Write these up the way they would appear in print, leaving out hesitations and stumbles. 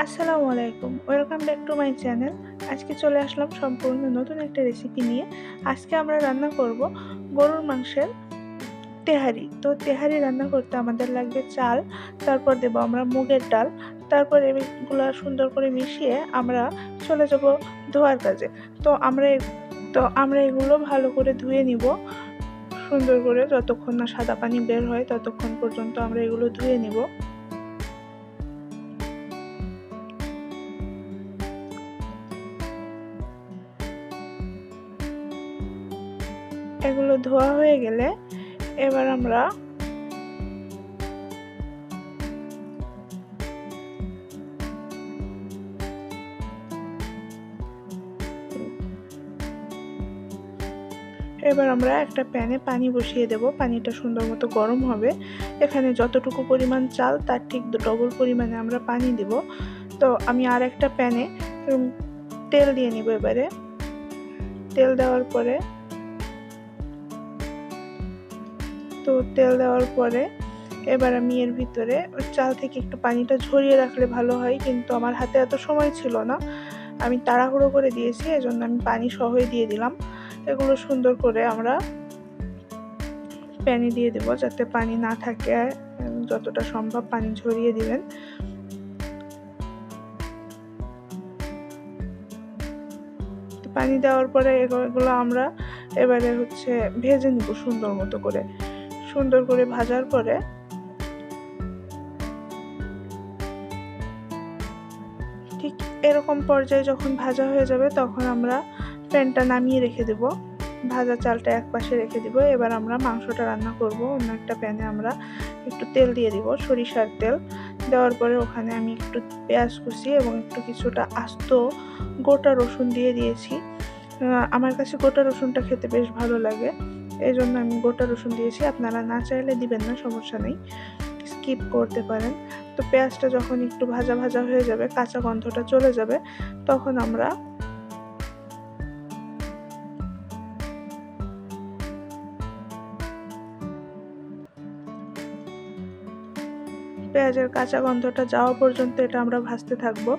আসসালামু আলাইকুম, welcome back to my channel. আজকে চলে আসলাম সম্পূর্ণ নতুন একটা রেসিপি নিয়ে। আজকে আমরা রান্না করব গরুর মাংসের তেহারি। তো তেহারি রান্না করতে আমাদের লাগবে চাল, তারপর দেব আমরা মুগের ডাল, তারপর এগুলো সুন্দর করে মিশিয়ে আমরা চলে যাব ধোয়ার কাজে। তো আমরা এগুলো ভালো করে ধুয়ে নিব সুন্দর করে, যতক্ষণ না সাদা পানি বের হয় ততক্ষণ পর্যন্ত আমরা এগুলো ধুয়ে নিব। এগুলো ধোয়া হয়ে গেলে এবার আমরা একটা প্যানে পানি বসিয়ে দেব। পানিটা সুন্দর মতো গরম হবে। এখানে যতটুকু পরিমাণ চাল তার ঠিক ডবল পরিমাণে আমরা পানি দিব। তো আমি আর একটা প্যানে তেল দিয়ে নিব। এবারে তেল দেওয়ার পরে এবার আমি এর ভিতরে চাল থেকে একটু পানিটা ঝরিয়ে রাখলে ভালো হয়, কিন্তু আমার হাতে এত সময় ছিল না, আমি তাড়াহুড়ো করে দিয়েছি, এজন্য আমি পানি সহই দিয়ে দিলাম। এগুলো সুন্দর করে আমরা প্যানে দিয়ে দেব, যাতে পানি না থাকে। যতটা সম্ভব পানি ঝরিয়ে দিবেন। পানি দেওয়ার পরে এগুলো আমরা এবারে ভেজে নিব সুন্দর করে ভাজার পরে ঠিক এরকম পর্যায়ে যখন ভাজা হয়ে যাবে তখন আমরা প্যানটা নামিয়ে রেখে দেব। ভাজা চালটা এক পাশে রেখে দিব। এবার আমরা মাংসটা রান্না করব। অন্য একটা প্যানে আমরা একটু তেল দিয়ে দিব, সরিষার তেল। দেওয়ার পরে ওখানে আমি একটু পেঁয়াজ কুচি এবং একটু কিছুটা আস্ত গোটা রসুন দিয়ে দিয়েছি। আমার কাছে গোটা রসুনটা খেতে বেশ ভালো লাগে, এই জন্য আমি গোটা রসুন দিয়েছি। আপনারা না চাইলে দিবেন না, সমস্যা নেই, স্কিপ করতে পারেন। তো পেঁয়াজটা যখন একটু ভাজা ভাজা হয়ে যাবে, কাঁচা গন্ধটা চলে যাবে, তখন আমরা পেঁয়াজের কাঁচা গন্ধটা যাওয়া পর্যন্ত এটা আমরা ভাজতে থাকবো।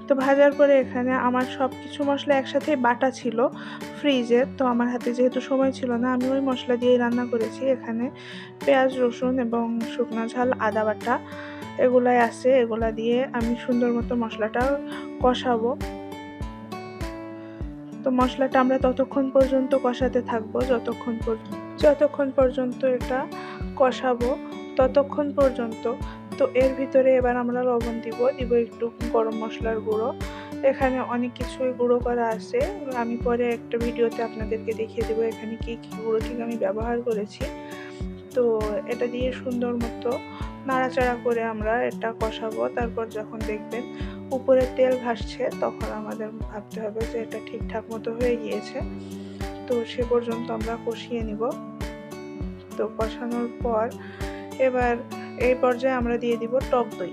তো ভাজার পরে এখানে আমার সব কিছু মশলা একসাথে বাটা ছিল ফ্রিজে। তো আমার হাতে যেহেতু সময় ছিল না, আমি ওই মশলা দিয়েই রান্না করেছি। এখানে পেঁয়াজ, রসুন এবং শুকনো ঝাল, আদা বাটা এগুলাই আছে। এগুলা দিয়ে আমি সুন্দর মতো মশলাটা কষাবো। তো মশলাটা আমরা ততক্ষণ পর্যন্ত কষাতে থাকবো যতক্ষণ পর্যন্ত এটা কষাবো ততক্ষণ পর্যন্ত। তো এর ভিতরে এবার আমরা লবণ দিব একটু গরম মশলার গুঁড়ো। এখানে অনেক কিছুই গুঁড়ো করা আছে, আমি পরে একটা ভিডিওতে আপনাদেরকে দেখিয়ে দেবো এখানে কি কি গুঁড়ো ঠিক আমি ব্যবহার করেছি। তো এটা দিয়ে সুন্দর মতো নাড়াচাড়া করে আমরা এটা কষাবো। তারপর যখন দেখবেন উপরে তেল ভাসছে, তখন আমাদের ভাবতে হবে যে এটা ঠিকঠাক মতো হয়ে গিয়েছে। তো সে পর্যন্ত আমরা কষিয়ে নিব। তো কষানোর পর এবার এই পর্যায়ে আমরা দিয়ে দিব টক দই।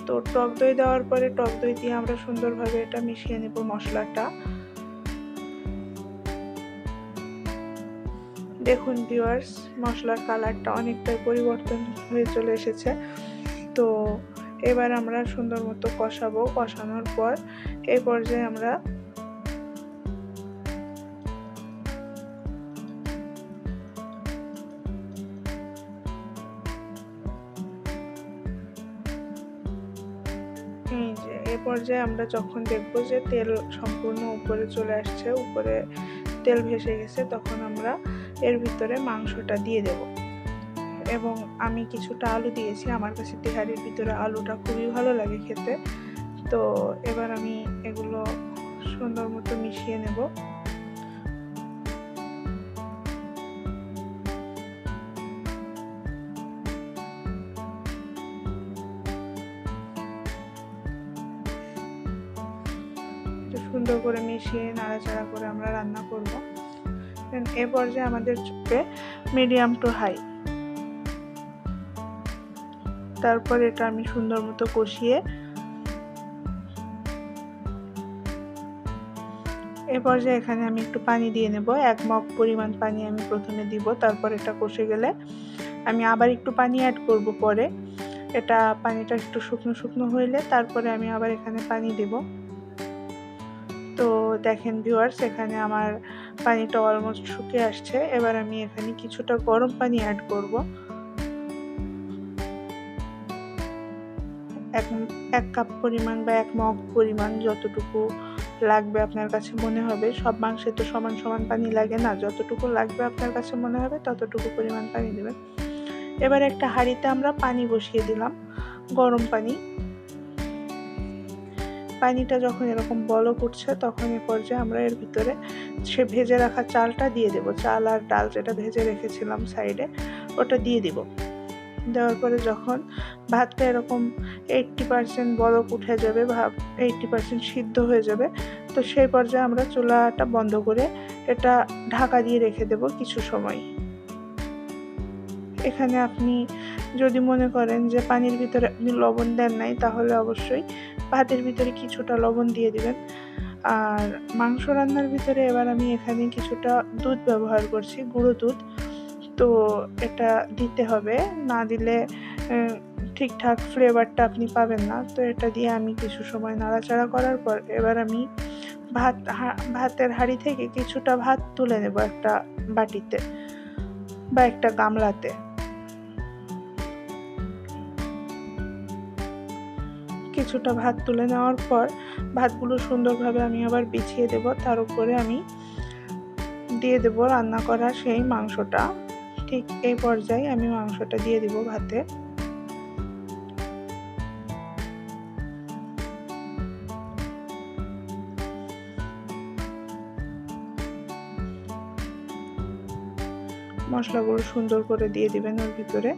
তো টক দই দেওয়ার পরে টক দই দিয়ে আমরা সুন্দরভাবে এটা মিশিয়ে নেব মশলাটা। দেখুন ভিউয়ার্স, মশলার কালারটা অনেকটাই পরিবর্তন হয়ে চলে এসেছে। তো এবার আমরা সুন্দর মতো কষাবো। কষানোর পর এই পর্যায়ে আমরা আমরা যখন দেখবো যে তেল সম্পূর্ণ উপরে চলে আসছে, উপরে তেল ভেসে গেছে, তখন আমরা এর ভিতরে মাংসটা দিয়ে দেব। এবং আমি কিছুটা আলু দিয়েছি, আমার কাছে তেহারির ভিতরে আলুটা খুবই ভালো লাগে খেতে। তো এবার আমি এগুলো সুন্দর মতো মিশিয়ে নেব। সুন্দর করে মিশিয়ে নাড়াচাড়া করে আমরা রান্না করব। এ পর্যায়ে আমাদের চলবে মিডিয়াম টু হাই। তারপর এটা আমি সুন্দর মতো কষিয়ে এ পর্যায়ে এখানে আমি একটু পানি দিয়ে নেব। 1 মগ পরিমাণ পানি আমি প্রথমে দিব, তারপর এটা কষে গেলে আমি আবার একটু পানি অ্যাড করব পরে। এটা পানিটা একটু শুকনো শুকনো হইলে তারপরে আমি আবার এখানে পানি দেব। তো দেখেন ভিউয়ার্স, এখানে আমার পানিটা অলমোস্ট শুকিয়ে আসছে। এবার আমি এখানে কিছুটা গরম পানি অ্যাড করব। এক কাপ পরিমাণ বা 1 মগ পরিমাণ, যতটুকু লাগবে আপনার কাছে মনে হবে। সব মাংসে তো সমান সমান পানি লাগে না, যতটুকু লাগবে আপনার কাছে মনে হবে ততটুকু পরিমাণ পানি দেবেন। এবার একটা হাঁড়িতে আমরা পানি বসিয়ে দিলাম, গরম পানি। পানিটা যখন এরকম বলক উঠছে তখন এই পর্যায়ে আমরা এর ভিতরে সে ভেজে রাখা চালটা দিয়ে দেব। চাল আর ডাল যেটা ভেজে রেখেছিলাম সাইডে, ওটা দিয়ে দিব। দেওয়ার পরে যখন ভাতটা এরকম 80% বলক উঠে যাবে, 80% সিদ্ধ হয়ে যাবে, তো সেই পর্যায়ে আমরা চুলাটা বন্ধ করে এটা ঢাকা দিয়ে রেখে দেব কিছু সময়। এখানে আপনি যদি মনে করেন যে পানির ভিতরে আপনি লবণ দেন নাই, তাহলে অবশ্যই ভাতের ভিতরে কিছুটা লবণ দিয়ে দিবেন। আর মাংস রান্নার ভিতরে এবার আমি এখানে কিছুটা দুধ ব্যবহার করছি, গুঁড়ো দুধ। তো এটা দিতে হবে, না দিলে ঠিকঠাক ফ্লেভারটা আপনি পাবেন না। তো এটা দিয়ে আমি কিছু সময় নাড়াচাড়া করার পর এবার আমি ভাতের হাঁড়ি থেকে কিছুটা ভাত তুলে নেব একটা বাটিতে বা একটা গামলাতে। কিছুটা ভাত তুলে নেওয়ার পর ভাতগুলো সুন্দরভাবে আমি আবার বিছিয়ে দেব। তার উপরে আমি দিয়ে দেব রান্না করা সেই মাংসটা। ঠিক এই পর্যায়ে আমি মাংসটা দিয়ে দিব ভাতে। মশলাগুলো সুন্দর করে দিয়ে দিবেন ওর ভিতরে,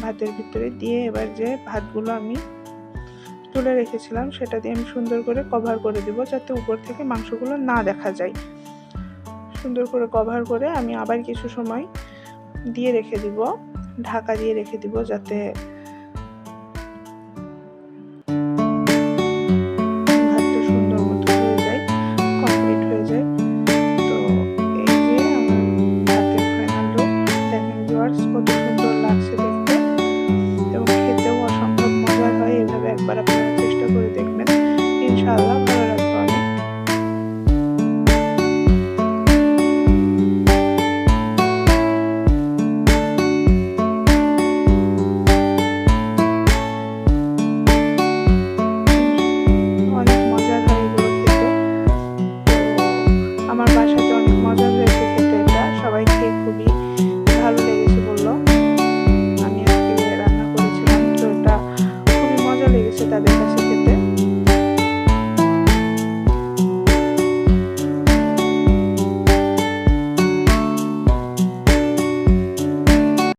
ভাতের ভিতরে দিয়ে এবার যে ভাতগুলো আমি তুলে রেখেছিলাম সেটা দিয়ে আমি সুন্দর করে কভার করে দিব, যাতে উপর থেকে মাংসগুলো না দেখা যায়। সুন্দর করে কভার করে আমি আবার কিছু সময় দিয়ে রেখে দিব, ঢাকা দিয়ে রেখে দিব, যাতে ভাতটা সুন্দর মতো হয়ে যায়, কমপ্লিট হয়ে যায়। তো এই যে আমার ভাতের ফাইনাল লুক। দেখেন ভিউয়ার্স, কত সুন্দর লাগছে দেখতে এবং খেতেও অসম্ভব মজার হয়। এভাবে একবার আপনারা চেষ্টা করে দেখবেন, ইনশাআল্লাহ।